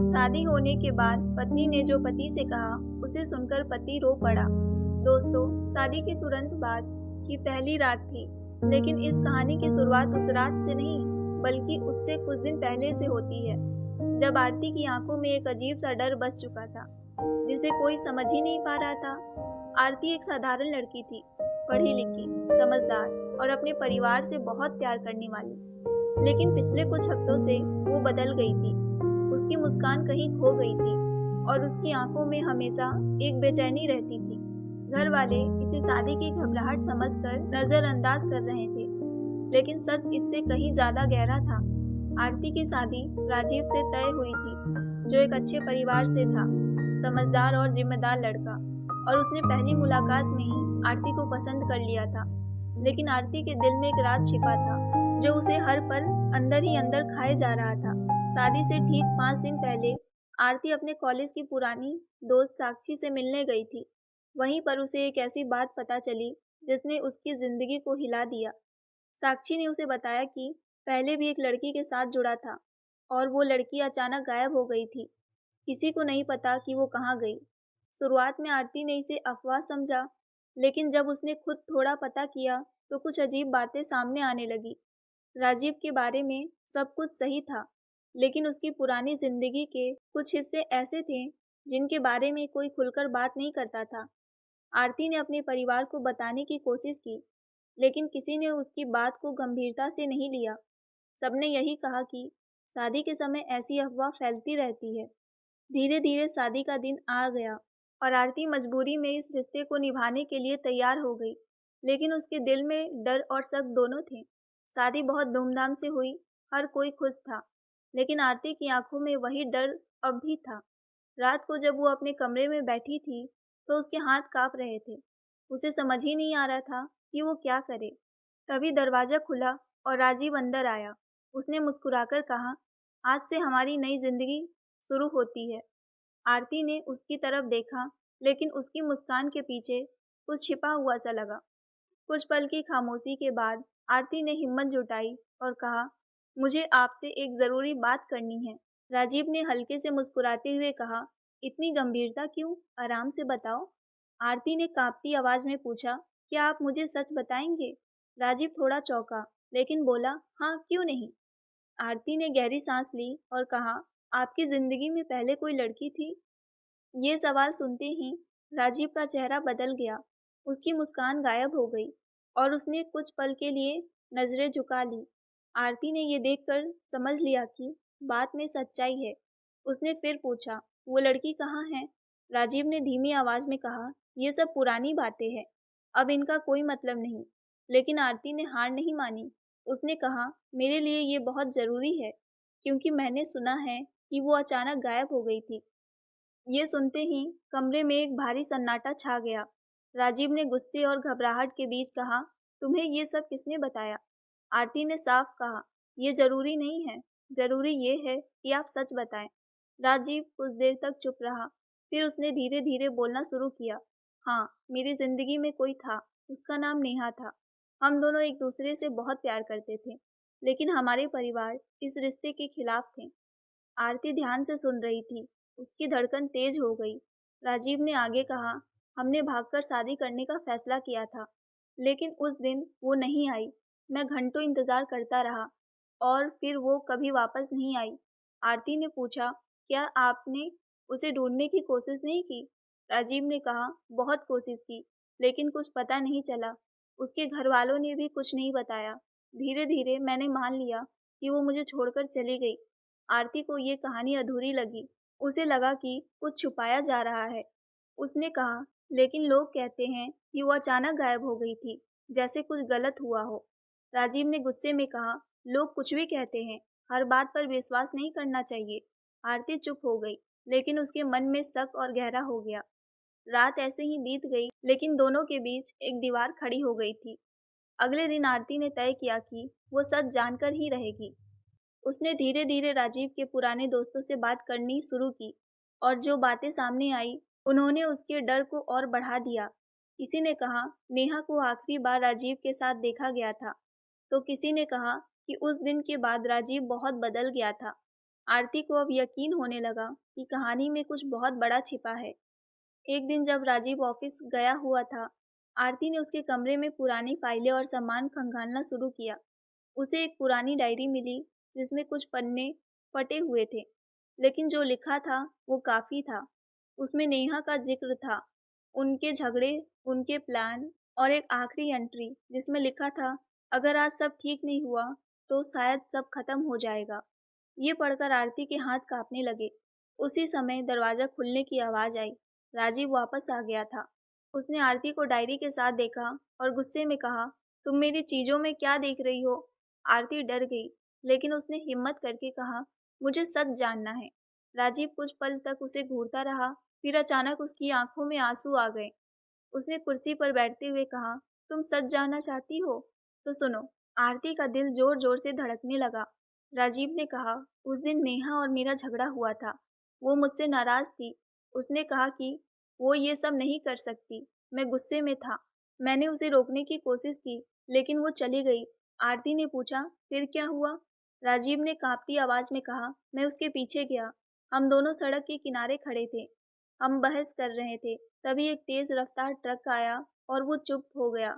शादी होने के बाद पत्नी ने जो पति से कहा उसे सुनकर पति रो पड़ा। दोस्तों, शादी के तुरंत बाद की पहली रात थी, लेकिन इस कहानी की शुरुआत उस रात से नहीं, बल्कि उससे कुछ दिन पहले से होती है, जब आरती की आंखों में एक अजीब सा डर बस चुका था, जिसे कोई समझ ही नहीं पा रहा था। आरती एक साधारण लड़की थी, पढ़ी लिखी, समझदार और अपने परिवार से बहुत प्यार करने वाली। लेकिन पिछले कुछ हफ्तों से वो बदल गई थी। उसकी मुस्कान कहीं खो गई थी और उसकी आंखों में हमेशा एक बेचैनी रहती थी। घर वाले इसे शादी की घबराहट समझकर नजरअंदाज कर रहे थे, लेकिन सच इससे कहीं ज्यादा गहरा था। आरती की शादी राजीव से तय हुई थी, जो एक अच्छे परिवार से था, समझदार और जिम्मेदार लड़का, और उसने पहली मुलाकात में ही आरती को पसंद कर लिया था। लेकिन आरती के दिल में एक राज छिपा था, जो उसे हर पल अंदर ही अंदर खाए जा रहा था। शादी से ठीक 5 दिन पहले आरती अपने कॉलेज की पुरानी दोस्त साक्षी से मिलने गई थी। वहीं पर उसे एक ऐसी बात पता चली जिसने उसकी जिंदगी को हिला दिया। साक्षी ने उसे बताया कि पहले भी एक लड़की के साथ जुड़ा था और वो लड़की अचानक गायब हो गई थी। किसी को नहीं पता कि वो कहाँ गई। शुरुआत में आरती ने इसे अफवाह समझा, लेकिन जब उसने खुद थोड़ा पता किया तो कुछ अजीब बातें सामने आने लगी। राजीव के बारे में सब कुछ सही था, लेकिन उसकी पुरानी जिंदगी के कुछ हिस्से ऐसे थे जिनके बारे में कोई खुलकर बात नहीं करता था। आरती ने अपने परिवार को बताने की कोशिश की, लेकिन किसी ने उसकी बात को गंभीरता से नहीं लिया। सबने यही कहा कि शादी के समय ऐसी अफवाह फैलती रहती है। धीरे धीरे शादी का दिन आ गया और आरती मजबूरी में इस रिश्ते को निभाने के लिए तैयार हो गई, लेकिन उसके दिल में डर और शक दोनों थे। शादी बहुत धूमधाम से हुई, हर कोई खुश था, लेकिन आरती की आंखों में वही डर अब भी था। रात को जब वो अपने कमरे में बैठी थी, तो उसके हाथ कांप रहे थे। उसे समझ ही नहीं आ रहा था कि वो क्या करे। तभी दरवाजा खुला और राजीव अंदर आया। उसने मुस्कुराकर कहा, आज से हमारी नई जिंदगी शुरू होती है। आरती ने उसकी तरफ देखा, लेकिन उसकी मुस्कान के पीछे कुछ छिपा हुआ सा लगा। कुछ पल की खामोशी के बाद आरती ने हिम्मत जुटाई और कहा, मुझे आपसे एक ज़रूरी बात करनी है। राजीव ने हल्के से मुस्कुराते हुए कहा, इतनी गंभीरता क्यों? आराम से बताओ। आरती ने कांपती आवाज में पूछा, क्या आप मुझे सच बताएंगे? राजीव थोड़ा चौंका, लेकिन बोला, हाँ, क्यों नहीं। आरती ने गहरी सांस ली और कहा, आपकी जिंदगी में पहले कोई लड़की थी? ये सवाल सुनते ही राजीव का चेहरा बदल गया। उसकी मुस्कान गायब हो गई और उसने कुछ पल के लिए नजरें झुका ली। आरती ने ये देखकर समझ लिया कि बात में सच्चाई है। उसने फिर पूछा, वो लड़की कहाँ है? राजीव ने धीमी आवाज में कहा, ये सब पुरानी बातें हैं, अब इनका कोई मतलब नहीं। लेकिन आरती ने हार नहीं मानी। उसने कहा, मेरे लिए ये बहुत जरूरी है, क्योंकि मैंने सुना है कि वो अचानक गायब हो गई थी। ये सुनते ही कमरे में एक भारी सन्नाटा छा गया। राजीव ने गुस्से और घबराहट के बीच कहा, तुम्हें ये सब किसने बताया? आरती ने साफ कहा, ये जरूरी नहीं है, जरूरी ये है कि आप सच बताएं। राजीव कुछ देर तक चुप रहा, फिर उसने धीरे धीरे बोलना शुरू किया। हाँ, मेरी जिंदगी में कोई था, उसका नाम नेहा था। हम दोनों एक दूसरे से बहुत प्यार करते थे, लेकिन हमारे परिवार इस रिश्ते के खिलाफ थे। आरती ध्यान से सुन रही थी। उसकी धड़कन तेज हो गई। राजीव ने आगे कहा, हमने भागकर शादी करने का फैसला किया था, लेकिन उस दिन वो नहीं आई। मैं घंटों इंतजार करता रहा और फिर वो कभी वापस नहीं आई। आरती ने पूछा, क्या आपने उसे ढूंढने की कोशिश नहीं की? राजीव ने कहा, बहुत कोशिश की, लेकिन कुछ पता नहीं चला। उसके घर वालों ने भी कुछ नहीं बताया। धीरे धीरे मैंने मान लिया कि वो मुझे छोड़कर चली गई। आरती को ये कहानी अधूरी लगी। उसे लगा कि कुछ छुपाया जा रहा है। उसने कहा, लेकिन लोग कहते हैं कि वो अचानक गायब हो गई थी, जैसे कुछ गलत हुआ हो। राजीव ने गुस्से में कहा, लोग कुछ भी कहते हैं, हर बात पर विश्वास नहीं करना चाहिए। आरती चुप हो गई, लेकिन उसके मन में शक और गहरा हो गया। रात ऐसे ही बीत गई, लेकिन दोनों के बीच एक दीवार खड़ी हो गई थी। अगले दिन आरती ने तय किया कि वो सच जानकर ही रहेगी। उसने धीरे धीरे राजीव के पुराने दोस्तों से बात करनी शुरू की, और जो बातें सामने आई उन्होंने उसके डर को और बढ़ा दिया। किसी ने कहा, नेहा को आखिरी बार राजीव के साथ देखा गया था, तो किसी ने कहा कि उस दिन के बाद राजीव बहुत बदल गया था। आरती को अब यकीन होने लगा कि कहानी में कुछ बहुत बड़ा छिपा है। एक दिन जब राजीव ऑफिस गया हुआ था, आरती ने उसके कमरे में पुरानी फाइलें और सामान खंगालना शुरू किया। उसे एक पुरानी डायरी मिली जिसमें कुछ पन्ने फटे हुए थे, लेकिन जो लिखा था वो काफी था। उसमें नेहा का जिक्र था, उनके झगड़े, उनके प्लान और एक आखिरी एंट्री जिसमें लिखा था, अगर आज सब ठीक नहीं हुआ तो शायद सब खत्म हो जाएगा। ये पढ़कर आरती के हाथ कांपने लगे। उसी समय दरवाजा खुलने की आवाज आई। राजीव वापस आ गया था। उसने आरती को डायरी के साथ देखा और गुस्से में कहा, तुम मेरी चीजों में क्या देख रही हो? आरती डर गई, लेकिन उसने हिम्मत करके कहा, मुझे सच जानना है। राजीव कुछ पल तक उसे घूरता रहा, फिर अचानक उसकी आंखों में आंसू आ गए। उसने कुर्सी पर बैठते हुए कहा, तुम सच जानना चाहती हो? तो सुनो। आरती का दिल जोर जोर से धड़कने लगा। राजीव ने कहा, उस दिन नेहा और मेरा झगड़ा हुआ था। वो मुझसे नाराज थी। उसने कहा कि वो ये सब नहीं कर सकती। मैं गुस्से में था। मैंने उसे रोकने की कोशिश की, लेकिन वो चली गई। आरती ने पूछा, फिर क्या हुआ? राजीव ने कांपती आवाज में कहा, मैं उसके पीछे गया। हम दोनों सड़क के किनारे खड़े थे। हम बहस कर रहे थे। तभी एक तेज रफ्तार ट्रक आया और वो चुप हो गया।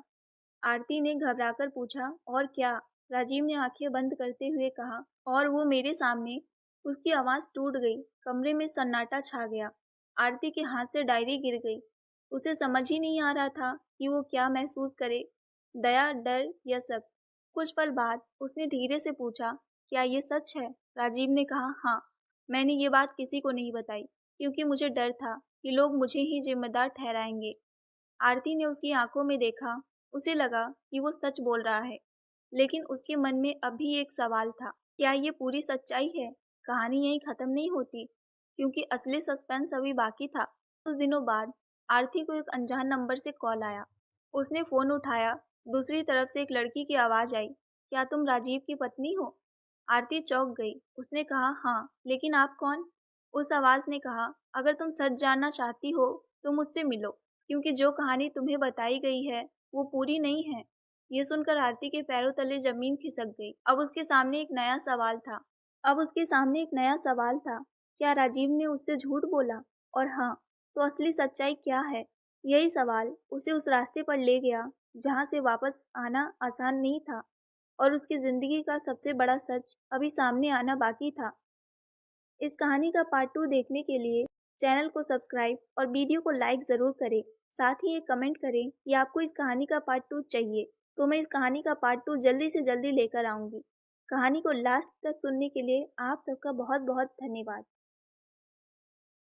आरती ने घबराकर पूछा, और क्या? राजीव ने आंखें बंद करते हुए कहा, और वो मेरे सामने। उसकी आवाज टूट गई। कमरे में सन्नाटा छा गया। आरती के हाथ से डायरी गिर गई। उसे समझ ही नहीं आ रहा था कि वो क्या महसूस करे, दया, डर या सब। कुछ पल बाद उसने धीरे से पूछा, क्या ये सच है? राजीव ने कहा, हाँ। मैंने ये बात किसी को नहीं बताई, क्योंकि मुझे डर था कि लोग मुझे ही जिम्मेदार ठहराएंगे। आरती ने उसकी आंखों में देखा। उसे लगा कि वो सच बोल रहा है, लेकिन उसके मन में अभी एक सवाल था, क्या ये पूरी सच्चाई है? कहानी यहीं खत्म नहीं होती, क्योंकि असली सस्पेंस अभी बाकी था। कुछ दिनों बाद आरती को एक अनजान नंबर से कॉल आया। उसने फोन उठाया। दूसरी तरफ से एक लड़की की आवाज आई, क्या तुम राजीव की पत्नी हो? आरती चौंक गई। उसने कहा, हाँ, लेकिन आप कौन? उस आवाज ने कहा, अगर तुम सच जानना चाहती हो तो मुझसे मिलो, क्योंकि जो कहानी तुम्हें बताई गई है वो पूरी नहीं है। ये सुनकर आरती के पैरों तले जमीन खिसक गई। अब उसके सामने एक नया सवाल था, क्या राजीव ने उससे झूठ बोला? और हाँ, तो असली सच्चाई क्या है? यही सवाल उसे उस रास्ते पर ले गया जहाँ से वापस आना आसान नहीं था, और उसकी जिंदगी का सबसे बड़ा सच अभी सामने आना बाकी था। इस कहानी का पार्ट 2 देखने के लिए चैनल को सब्सक्राइब और वीडियो को लाइक ज़रूर करें। साथ ही एक कमेंट करें कि आपको इस कहानी का पार्ट 2 चाहिए, तो मैं इस कहानी का पार्ट 2 जल्दी से जल्दी लेकर आऊँगी। कहानी को लास्ट तक सुनने के लिए आप सबका बहुत बहुत धन्यवाद।